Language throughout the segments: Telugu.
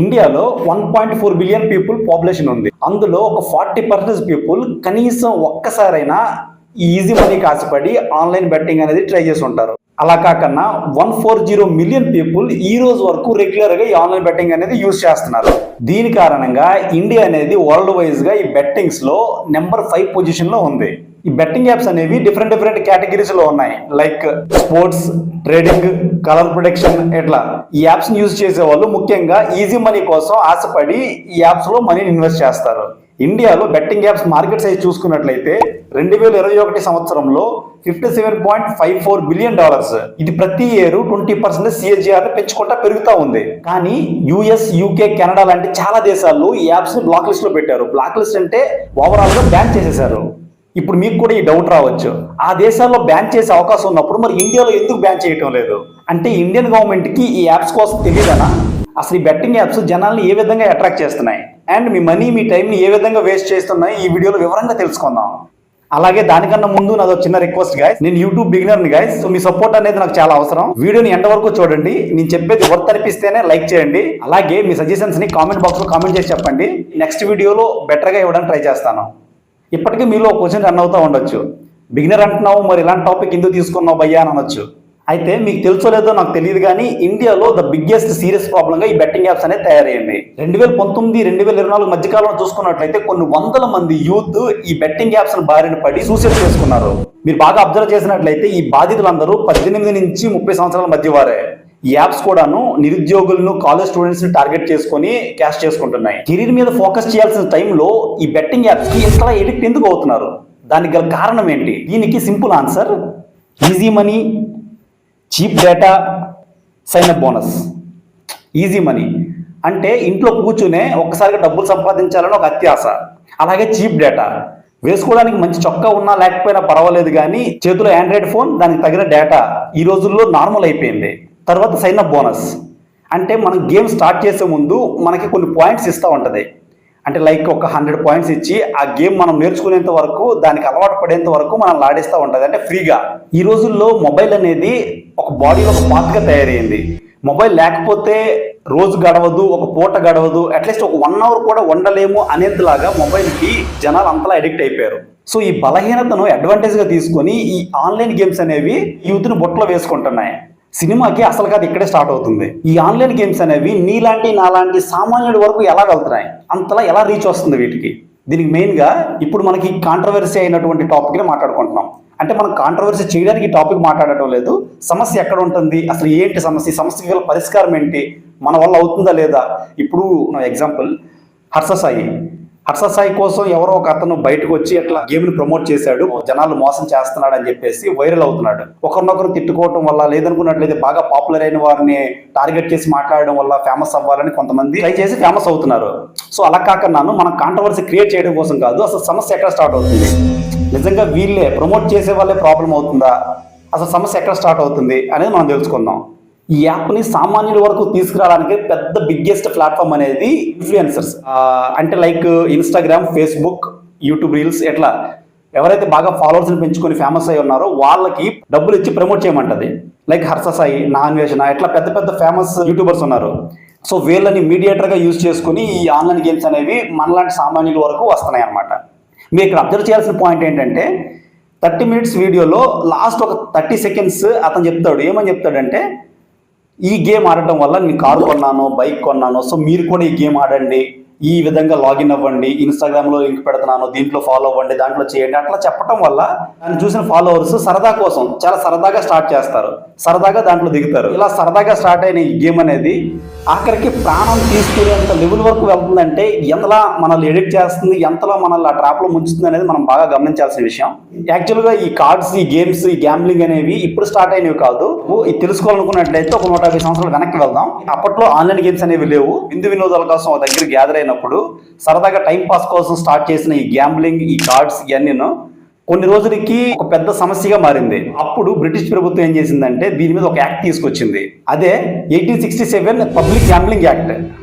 ఇండియాలో 1.4 బిలియన్ పీపుల్ పాపులేషన్ ఉంది. అందులో ఒక 40% పీపుల్ కనీసం ఒక్కసారైనా ఈజీ మనీకి ఆశపడి ఆన్లైన్ బెట్టింగ్ అనేది ట్రై చేసి ఉంటారు. అలా కాకుండా 140 మిలియన్ పీపుల్ ఈ రోజు వరకు రెగ్యులర్ గా ఈ ఆన్లైన్ బెట్టింగ్ అనేది యూజ్ చేస్తున్నారు. దీని కారణంగా ఇండియా అనేది వరల్డ్ వైజ్ గా ఈ బెట్టింగ్స్ లో నెంబర్ 5 పొజిషన్ లో ఉంది. ఈ బెట్టింగ్ యాప్స్ అనేవి డిఫరెంట్ కేటగిరీస్ లో ఉన్నాయి. Like sports, trading, colour production, ఇట్లా ఈ యాప్స్ ని యూజ్ చేసే వాళ్ళు ముఖ్యంగా ఈజీ మనీ కోసం ఆశపడి ఈ యాప్స్ లో మనీని ఇన్వెస్ట్ చేస్తారు. ఇండియాలో బెట్టింగ్ యాప్స్ మార్కెట్ సైజ్ చూసుకున్నట్లయితే 2021 సంవత్సరంలో $57.54 బిలియన్. ఇది ప్రతి ఇయర్ 20% CAGR పెంచుకుంటా పెరుగుతూ ఉంది. కానీ US, UK, కెనడా లాంటి చాలా దేశాల్లో ఈ యాప్స్ ని బ్లాక్ లిస్ట్ లో పెట్టారు. బ్లాక్ లిస్ట్ అంటే ఓవరాల్ గా బ్యాన్ చేసేశారు. ఇప్పుడు మీకు కూడా ఈ డౌట్ రావచ్చు, ఆ దేశాల్లో బ్యాన్ చేసే అవకాశం ఉన్నప్పుడు మరి ఇండియాలో ఎందుకు బ్యాన్ చేయటం లేదు అంటే ఇండియన్ గవర్నమెంట్ కి ఈ యాప్స్ కోసం తెలియదనా? అసలు ఈ బెట్టింగ్ యాప్స్ జనాల్ని ఏ విధంగా అట్రాక్ట్ చేస్తున్నాయి అండ్ మీ మనీ, మీ టైంని ఏ విధంగా వేస్ట్ చేస్తున్నాయి ఈ వీడియోలో వివరంగా తెలుసుకుందాం. అలాగే దానికన్నా ముందు నాదో చిన్న రిక్వెస్ట్ గైస్, నేను యూట్యూబ్ బిగినర్ని గైస్, సో మీ సపోర్ట్ అనేది నాకు చాలా అవసరం. వీడియోని ఎండ్ వరకు చూడండి. నేను చెప్పేది వర్త్ అనిపిస్తేనే లైక్ చేయండి. అలాగే మీ సజెషన్స్ ని కామెంట్ బాక్స్ లో కామెంట్ చేసి చెప్పండి. నెక్స్ట్ వీడియోలో బెటర్ గా ఇవ్వడానికి ట్రై చేస్తాను. ఇప్పటికీ మీలో క్వశ్చన్ రన్ అవుతూ ఉండొచ్చు, బిగినర్ అంటున్నావు మరి ఇలాంటి టాపిక్ ఎందుకు తీసుకున్నావు భయ్యా అని అనొచ్చు. అయితే మీకు తెలుసో లేదో నాకు తెలియదు కానీ ఇండియాలో ద బిగ్గెస్ట్ సీరియస్ ప్రాబ్లం గా ఈ బెట్టింగ్ యాప్స్ అనేది తయారయ్యింది. 2019-2024 మధ్యకాలంలో చూసుకున్నట్లయితే కొన్ని వందల మంది యూత్ ఈ బెట్టింగ్ యాప్స్ బారిన పడి సూసైడ్ చేసుకున్నారు. మీరు బాగా అబ్జర్వ్ చేసినట్లయితే ఈ బాధితులందరూ 18 నుంచి 30 సంవత్సరాల మధ్య వారే. ఈ యాప్స్ కూడాను నిరుద్యోగులను, కాలేజ్ స్టూడెంట్స్ ని టార్గెట్ చేసుకుని క్యాష్ చేసుకుంటున్నాయి. కెరీర్ మీద ఫోకస్ చేయాల్సిన టైంలో ఈ బెట్టింగ్ యాప్స్ కి ఇంతలా ఎడిక్ట్ ఎందుకు అవుతున్నారు? దానికి గల కారణం ఏంటి? దీనికి simple answer easy money, cheap data, sign up bonus. Easy money అంటే ఇంట్లో కూర్చునే ఒక్కసారిగా డబ్బులు సంపాదించాలని ఒక అత్యాశ. అలాగే చీప్ డేటా, వేసుకోవడానికి మంచి చొక్కా ఉన్నా లేకపోయినా పర్వాలేదు కానీ చేతిలో ఆండ్రాయిడ్ ఫోన్, దానికి తగిన డేటా ఈ రోజుల్లో నార్మల్ అయిపోయింది. తర్వాత సైన్ అప్ బోనస్ అంటే మనం గేమ్ స్టార్ట్ చేసే ముందు మనకి కొన్ని పాయింట్స్ ఇస్తూ ఉంటుంది. అంటే లైక్ ఒక 100 పాయింట్స్ ఇచ్చి ఆ గేమ్ మనం నేర్చుకునేంత వరకు, దానికి అలవాటు పడేంత వరకు మనం ఆడిస్తూ ఉంటుంది, అంటే ఫ్రీగా. ఈ రోజుల్లో మొబైల్ అనేది ఒక బాడీలో ఒక పార్ట్గా తయారైంది. మొబైల్ లేకపోతే రోజు గడవదు, ఒక పూట గడవదు, అట్లీస్ట్ ఒక 1 అవర్ కూడా ఉండలేము అనేంతలాగా మొబైల్కి జనాలు అంతలా అడిక్ట్ అయిపోయారు. సో ఈ బలహీనతను అడ్వాంటేజ్గా తీసుకొని ఈ ఆన్లైన్ గేమ్స్ అనేవి యూత్ని బొట్టలో వేసుకుంటున్నాయి. సినిమాకి అసలు కాదు ఇక్కడే స్టార్ట్ అవుతుంది. ఈ ఆన్లైన్ గేమ్స్ అనేవి నీలాంటి నాలాంటి సామాన్యుడి వరకు ఎలా వెళ్తున్నాయి, అంతలా ఎలా రీచ్ వస్తుంది వీటికి? దీనికి మెయిన్గా ఇప్పుడు మనకి కాంట్రవర్సీ అయినటువంటి టాపిక్ని మాట్లాడుకుంటున్నాం. అంటే మనం కాంట్రవర్సీ చేయడానికి టాపిక్ మాట్లాడటం లేదు. సమస్య ఎక్కడ ఉంటుంది, అసలు ఏంటి సమస్య, సమస్యకి గల పరిష్కారం ఏంటి, మన వల్ల అవుతుందా లేదా? ఇప్పుడు ఎగ్జాంపుల్ హర్ష సాయి కోసం ఎవరో ఒక అతను బయటకు వచ్చి అట్లా గేమ్ ని ప్రమోట్ చేశాడు, జనాలు మోసం చేస్తున్నాడు అని చెప్పేసి వైరల్ అవుతున్నాడు. ఒకరినొకరు తిట్టుకోవటం వల్ల, లేదనుకున్నట్లయితే బాగా పాపులర్ అయిన వారిని టార్గెట్ చేసి మాట్లాడడం వల్ల ఫేమస్ అవ్వాలని కొంతమంది ట్రై చేసి ఫేమస్ అవుతున్నారు. సో అలా కాకుండా మనం కాంట్రవర్సీ క్రియేట్ చేయడం కోసం కాదు, అసలు సమస్య ఎక్కడ స్టార్ట్ అవుతుంది, నిజంగా వీళ్ళే ప్రమోట్ చేసే వాళ్ళే ప్రాబ్లం అవుతుందా, అసలు సమస్య ఎక్కడ స్టార్ట్ అవుతుంది అనేది మనం తెలుసుకుందాం. ఈ యాప్ని సామాన్యుల వరకు తీసుకురావడానికి పెద్ద బిగ్గెస్ట్ ప్లాట్ఫామ్ అనేది ఇన్ఫ్లుయెన్సర్స్. అంటే like Instagram, Facebook, YouTube reels, ఎట్లా ఎవరైతే బాగా ఫాలోవర్స్ని పెంచుకొని ఫేమస్ అయి ఉన్నారో వాళ్ళకి డబ్బులు ఇచ్చి ప్రమోట్ చేయమంటది. లైక్ హర్ష సాయి, నాన్వేషణ, ఇట్లా పెద్ద ఫేమస్ యూట్యూబర్స్ ఉన్నారు. సో వీళ్ళని మీడియేటర్గా యూజ్ చేసుకుని ఈ ఆన్లైన్ గేమ్స్ అనేవి మనలాంటి సామాన్యుల వరకు వస్తున్నాయి అన్నమాట. మీరు ఇక్కడ అబ్జర్వ్ చేయాల్సిన పాయింట్ ఏంటంటే 30 మినిట్స్ వీడియోలో లాస్ట్ ఒక 30 సెకండ్స్ అతను చెప్తాడు. ఏమని చెప్తాడంటే, ఈ గేమ్ ఆడటం వల్ల నేను కారు కొన్నాను, బైక్ కొన్నాను, సో మీరు కూడా ఈ గేమ్ ఆడండి, ఈ విధంగా లాగిన్ అవ్వండి, ఇన్స్టాగ్రామ్లో లింక్ పెడుతున్నాను, దీంట్లో ఫాలో అవ్వండి, దాంట్లో చేయండి. అట్లా చెప్పడం వల్ల దాన్ని చూసిన ఫాలోవర్స్ సరదా కోసం చాలా సరదాగా స్టార్ట్ చేస్తారు, సరదాగా దాంట్లో దిగుతారు. ఇలా సరదాగా స్టార్ట్ అయిన ఈ గేమ్ అనేది ఆఖరికి ప్రాణం తీసుకునేంత లెవెల్ వరకు వెళ్తుందంటే ఎంతలా మనల్ని ఎడిక్ట్ చేస్తుంది, ఎంతలా మనల్ని ఆ ట్రాప్లో ముంచుతుంది అనేది మనం బాగా గమనించాల్సిన విషయం. యాక్చువల్గా ఈ కార్డ్స్, ఈ గేమ్స్, ఈ గ్యాంబ్లింగ్ అనేవి ఇప్పుడు స్టార్ట్ అయినవి కాదు. ఇది తెలుసుకోవాలనుకున్నట్లయితే ఒక 150 సంవత్సరాలు వెనక్కి వెళ్దాం. అప్పట్లో ఆన్లైన్ గేమ్స్ అనేవి లేవు. విందు వినోదాల కోసం ఒక దగ్గర గ్యాదర్ అయినప్పుడు సరదాగా టైం పాస్ కోసం స్టార్ట్ చేసిన ఈ గ్యాంబ్లింగ్, ఈ కార్డ్స్ ఇవన్నీను కొన్ని రోజులకి ఒక పెద్ద సమస్యగా మారింది. అప్పుడు బ్రిటిష్ ప్రభుత్వం ఏం చేసిందంటే దీని మీద ఒక యాక్ట్ తీసుకొచ్చింది. అదే 1867 పబ్లిక్ గ్యాంబ్లింగ్ యాక్ట్.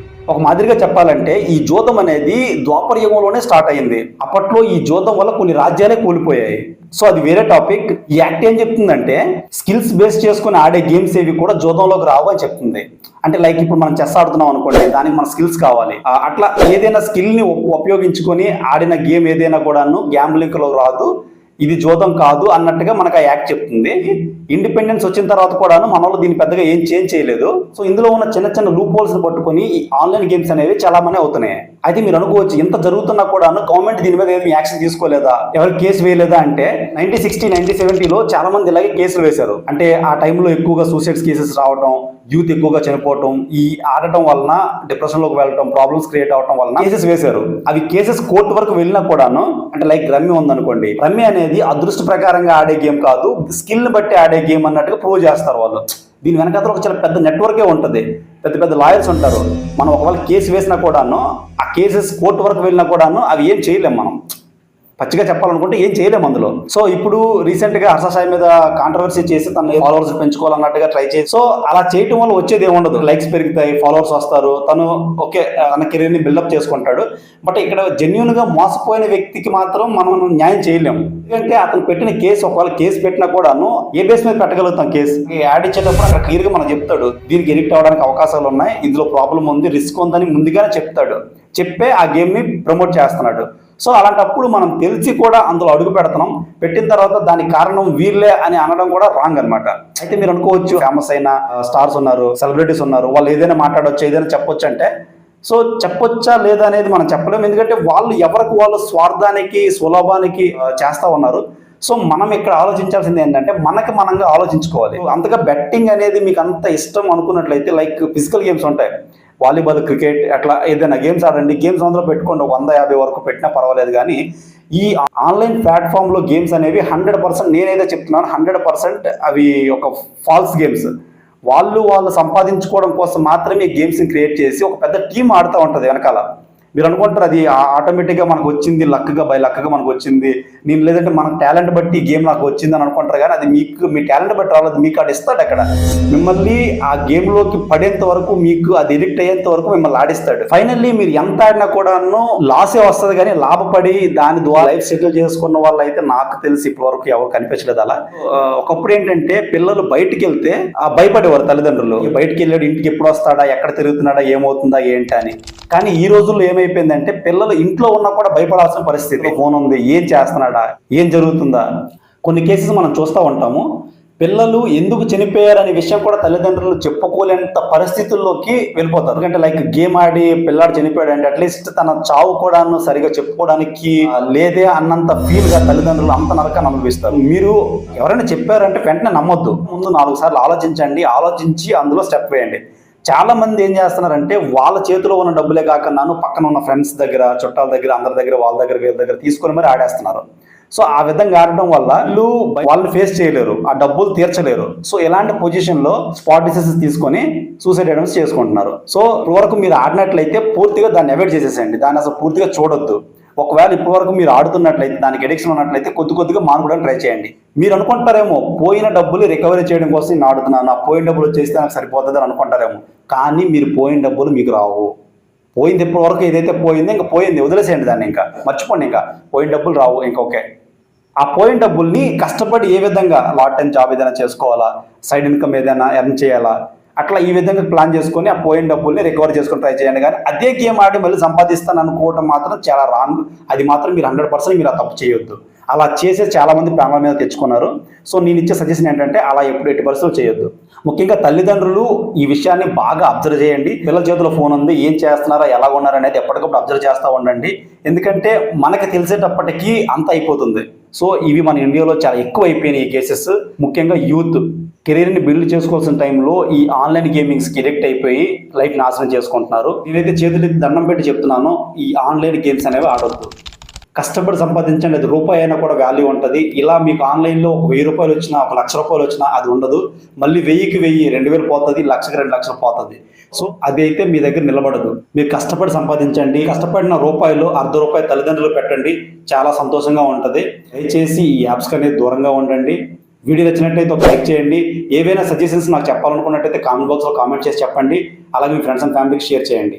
ఒక మాదిరిగా చెప్పాలంటే ఈ జూదం అనేది ద్వాపర యుగంలోనే స్టార్ట్ అయింది. అప్పట్లో ఈ జూదం వల్ల కొన్ని రాజ్యాలే కూలిపోయాయి. సో అది వేరే టాపిక్. ఈ యాక్ట్ ఏం చెప్తుందంటే స్కిల్స్ బేస్ చేసుకుని ఆడే గేమ్స్ ఏవి కూడా జూదంలోకి రావు అని చెప్తుంది. అంటే లైక్ ఇప్పుడు మనం చెస్ ఆడుతున్నాం అనుకోండి, దానికి మన స్కిల్స్ కావాలి. అట్లా ఏదైనా స్కిల్ ని ఉపయోగించుకొని ఆడిన గేమ్ ఏదైనా కూడాను గ్యాంబ్లింగ్ లో రాదు, ఇది జూదం కాదు అన్నట్టుగా మనకు ఆ యాక్ట్ చెప్తుంది. ఇండిపెండెన్స్ వచ్చిన తర్వాత కూడాను మన వాళ్ళు దీన్ని పెద్దగా ఏం చేంజ్ చేయలేదు. సో ఇందులో ఉన్న చిన్న చిన్న లూప్ హోల్స్ పట్టుకొని ఈ ఆన్లైన్ గేమ్స్ అనేవి చాలా మంది అవుతున్నాయి. అయితే మీరు అనుకోవచ్చు, ఇంత జరుగుతున్నా కూడాను గవర్నమెంట్ దీని మీద ఏమి యాక్షన్ తీసుకోలేదా, ఎవరు కేసు వేయలేదా అంటే 1960, 1970లో చాలా మంది ఇలాగే కేసులు వేశారు. అంటే ఆ టైంలో ఎక్కువగా సూసైడ్స్ కేసెస్ రావడం, యూత్ ఎక్కువగా చనిపోవటం, ఈ ఆడటం వలన డిప్రెషన్ లోకి వెళ్ళటం, ప్రాబ్లమ్స్ క్రియేట్ అవడం వలన కేసెస్ వేశారు. అవి కేసెస్ కోర్టు వరకు వెళ్ళినా కూడాను, అంటే లైక్ రమ్మి ఉందనుకోండి, రమ్మి అనేది అదృష్ట ప్రకారంగా ఆడే గేమ్ కాదు, స్కిల్ ని బట్టి ఆడే గేమ్ అన్నట్టుగా ప్రూవ్ చేస్తారు వాళ్ళు. దీని వెనకాల ఒక చాలా పెద్ద నెట్వర్కే ఉంటుంది, పెద్ద పెద్ద లాయర్స్ ఉంటారు. మనం ఒకవేళ కేసు వేసినా కూడాను, ఆ కేసెస్ కోర్టు వరకు వెళ్ళినా కూడాను అవి ఏం చేయలేం. మనం పచ్చిగా చెప్పాలనుకుంటే ఏం చేయలేము అందులో. సో ఇప్పుడు రీసెంట్ గా హర్ష సాయి మీద కాంట్రవర్సీ చేసి తన ఫాలోవర్స్ పెంచుకోవాలన్నట్టుగా ట్రై చేసి, సో అలా చేయటం వల్ల వచ్చేది ఏముండదు. లైక్స్ పెరుగుతాయి, ఫాలోవర్స్ వస్తారు, తను ఓకే తన కెరీర్ ని బిల్డప్ చేసుకుంటాడు. బట్ ఇక్కడ జెన్యున్ గా మోసపోయిన వ్యక్తికి మాత్రం మనం న్యాయం చేయలేము. ఎందుకంటే అతను పెట్టిన కేసు, ఒకవేళ కేసు పెట్టినా కూడాను ఏ బేస్ మీద పెట్టగలుగుతాం కేసు. యాడ్ ఇచ్చేటప్పుడు అక్కడ క్లియర్ గా మనం చెప్తాడు, దీనికి ఎడిక్ట్ అవ్వడానికి అవకాశాలు ఉన్నాయి, ఇందులో ప్రాబ్లం ఉంది, రిస్క్ ఉందని ముందుగానే చెప్తాడు. చెప్పే ఆ గేమ్ ని ప్రమోట్ చేస్తున్నాడు. సో అలాంటప్పుడు మనం తెలిసి కూడా అందులో అడుగు పెడుతున్నాం, పెట్టిన తర్వాత దానికి కారణం వీళ్ళే అని అనడం కూడా రాంగ్ అనమాట. అయితే మీరు అనుకోవచ్చు, ఫేమస్ అయిన స్టార్స్ ఉన్నారు, సెలబ్రిటీస్ ఉన్నారు, వాళ్ళు ఏదైనా మాట్లాడవచ్చు, ఏదైనా చెప్పొచ్చు అంటే, సో చెప్పొచ్చా లేదా అనేది మనం చెప్పలేము. ఎందుకంటే వాళ్ళు ఎవరికి వాళ్ళు స్వార్థానికి సులభానికి చేస్తా ఉన్నారు. సో మనం ఇక్కడ ఆలోచించాల్సింది ఏంటంటే మనకి మనంగా ఆలోచించుకోవాలి. అంతగా బెట్టింగ్ అనేది మీకు అంత ఇష్టం అనుకున్నట్లయితే లైక్ ఫిజికల్ గేమ్స్ ఉంటాయి, వాలీబాల్, క్రికెట్, అట్లా ఏదైనా గేమ్స్ ఆడండి. గేమ్స్ అందులో పెట్టుకోండి, 150 వరకు పెట్టినా పర్వాలేదు. కానీ ఈ ఆన్లైన్ ప్లాట్ఫామ్లో గేమ్స్ అనేవి 100%, నేనైతే చెప్తున్నాను 100% అవి ఒక ఫాల్స్ గేమ్స్. వాళ్ళు సంపాదించుకోవడం కోసం మాత్రమే గేమ్స్ని క్రియేట్ చేసి ఒక పెద్ద టీం ఆడుతూ ఉంటుంది వెనకాల. మీరు అనుకుంటారు అది ఆటోమేటిక్గా మనకు వచ్చింది, లక్గా బై లక్గా మనకు వచ్చింది, నేను లేదంటే మన టాలెంట్ బట్టి గేమ్ నాకు వచ్చింది అని అనుకుంటారు. కానీ అది మీకు మీ టాలెంట్ బట్టి రాలేదు, మీకు అది ఇస్తాడు. అక్కడ మిమ్మల్ని ఆ గేమ్లోకి పడేంత వరకు, మీకు అది ఎడిక్ట్ అయ్యేంత వరకు మిమ్మల్ని ఆడిస్తాడు. ఫైనల్లీ మీరు ఎంత ఆడినా కూడాను లాసే వస్తుంది. కానీ లాభపడి దాని ద్వారా లైఫ్ సెటిల్ చేసుకున్న వాళ్ళు అయితే నాకు తెలిసి ఇప్పటి వరకు ఎవరు కనిపించలేదు అలా. ఒకప్పుడు ఏంటంటే పిల్లలు బయటికి వెళ్తే భయపడేవారు తల్లిదండ్రులు, బయటికి వెళ్ళాడు ఇంటికి ఎప్పుడు వస్తాడా, ఎక్కడ తిరుగుతున్నాడా, ఏమవుతుందా ఏంటి అని. కానీ ఈ రోజుల్లో ఏమైపోయిందంటే పిల్లలు ఇంట్లో ఉన్నా కూడా భయపడాల్సిన పరిస్థితి. ఫోన్ ఉంది, ఏం చేస్తున్నాడా, ఏం జరుగుతుందా. కొన్ని కేసెస్ మనం చూస్తూ ఉంటాము, పిల్లలు ఎందుకు చనిపోయారనే విషయం కూడా తల్లిదండ్రులు చెప్పుకోలేంత పరిస్థితుల్లోకి వెళ్ళిపోతారు. ఎందుకంటే లైక్ గేమ్ ఆడి పిల్లాడు చనిపోయాడు అంటే అట్లీస్ట్ తన చావు కూడా సరిగా చెప్పుకోవడానికి లేదే అన్నంత ఫీల్ గా తల్లిదండ్రులు అంత నరకాన్ని అనుభవిస్తారు. మీరు ఎవరైనా చెప్పారంటే వెంటనే నమ్మొద్దు, ముందు 4 సార్లు ఆలోచించండి, ఆలోచించి అందులో స్టెప్ వేయండి. చాలా మంది ఏం చేస్తున్నారంటే వాళ్ళ చేతిలో ఉన్న డబ్బులే కాకుండా పక్కన ఉన్న ఫ్రెండ్స్ దగ్గర, చుట్టాల దగ్గర, అందరి దగ్గర, వాళ్ళ దగ్గర, వీళ్ళ దగ్గర తీసుకొని మరి ఆడేస్తున్నారు. సో ఆ విధంగా ఆడడం వల్ల వాళ్ళని ఫేస్ చేయలేరు, ఆ డబ్బులు తీర్చలేరు. సో ఇలాంటి పొజిషన్లో స్పాట్ డిసిషన్స్ తీసుకొని సూసైడ్ అటెంప్ట్స్ చేసుకుంటున్నారు. సో ఇప్పటివరకు మీరు ఆడినట్లయితే పూర్తిగా దాన్ని అవాయిడ్ చేసేసేయండి, దాన్ని అసలు పూర్తిగా చూడొద్దు. ఒకవేళ ఇప్పటివరకు మీరు ఆడుతున్నట్లయితే, దానికి ఎడిక్షన్ ఉన్నట్లయితే కొద్దిగా మానుకోవడానికి ట్రై చేయండి. మీరు అనుకుంటారేమో పోయిన డబ్బులు రికవరీ చేయడం కోసం నేను ఆడుతున్నాను, ఆ పోయిన డబ్బులు వచ్చేస్తే నాకు సరిపోతుంది అని అనుకుంటారేమో. కానీ మీరు పోయిన డబ్బులు మీకు రావు. పోయింది ఇప్పటివరకు ఏదైతే పోయిందో ఇంకా పోయింది, వదిలేసేయండి దాన్ని, ఇంకా మర్చిపోండి. ఇంకా పోయిన డబ్బులు రావు. ఇంకా ఓకే, ఆ పోయిన డబ్బుల్ని కష్టపడి ఏ విధంగా పార్ట్ టైం జాబ్ ఏదైనా చేసుకోవాలా, సైడ్ ఇన్కమ్ ఏదైనా ఎర్న్ చేయాలా, అట్లా ఈ విధంగా ప్లాన్ చేసుకొని ఆ పోయిన డబ్బుల్ని రికవర్ చేసుకొని ట్రై చేయండి. కానీ అదే గేమ్ ఆడి మళ్ళీ సంపాదిస్తాను అనుకోవటం మాత్రం చాలా రాంగ్. అది మాత్రం మీరు 100% మీరు ఆ తప్పు చేయొద్దు. అలా చేసే చాలా మంది ప్రాణాల మీద తెచ్చుకున్నారు. సో నేను ఇచ్చే సజెషన్ ఏంటంటే అలా ఎట్టి పరిస్థితులు చేయొద్దు. ముఖ్యంగా తల్లిదండ్రులు ఈ విషయాన్ని బాగా అబ్జర్వ్ చేయండి. పిల్లల చేతిలో ఫోన్ ఉంది, ఏం చేస్తున్నారా, ఎలా ఉన్నారు అనేది ఎప్పటికప్పుడు అబ్జర్వ్ చేస్తూ ఉండండి. ఎందుకంటే మనకి తెలిసేటప్పటికీ అంత అయిపోతుంది. సో ఇవి మన ఇండియాలో చాలా ఎక్కువ అయిపోయినాయి ఈ కేసెస్. ముఖ్యంగా యూత్ కెరీర్ని బిల్డ్ చేసుకోవాల్సిన టైంలో ఈ ఆన్లైన్ గేమింగ్స్కి ఎడిక్ట్ అయిపోయి లైఫ్ నాశనం చేసుకుంటున్నారు. నేనైతే చేతులకి దండం పెట్టి చెప్తున్నాను, ఈ ఆన్లైన్ గేమ్స్ అనేవి ఆడొద్దు. కష్టపడి సంపాదించండి, అది రూపాయి అయినా కూడా వాల్యూ ఉంటుంది. ఇలా మీకు ఆన్లైన్లో ఒక 1000 రూపాయలు వచ్చినా, 1 లక్ష రూపాయలు వచ్చినా అది ఉండదు. మళ్ళీ 1000కి 1000, 2000 పోతుంది, 1,00,000కి 2 లక్షలు పోతుంది. సో అది అయితే మీ దగ్గర నిలబడదు. మీరు కష్టపడి సంపాదించండి, కష్టపడిన రూపాయలు ₹0.5 తల్లిదండ్రులు పెట్టండి, చాలా సంతోషంగా ఉంటుంది. దయచేసి ఈ యాప్స్కి అనేది దూరంగా ఉండండి. వీడియో నచ్చినట్లయితే ఒక లైక్ చేయండి. ఏవైనా సజెషన్స్ నాకు చెప్పాలనుకున్నట్టయితే కామెంట్ బాక్స్లో కామెంట్ చేసి చెప్పండి. అలాగే మీ ఫ్రెండ్స్ అండ్ ఫ్యామిలీకి షేర్ చేయండి.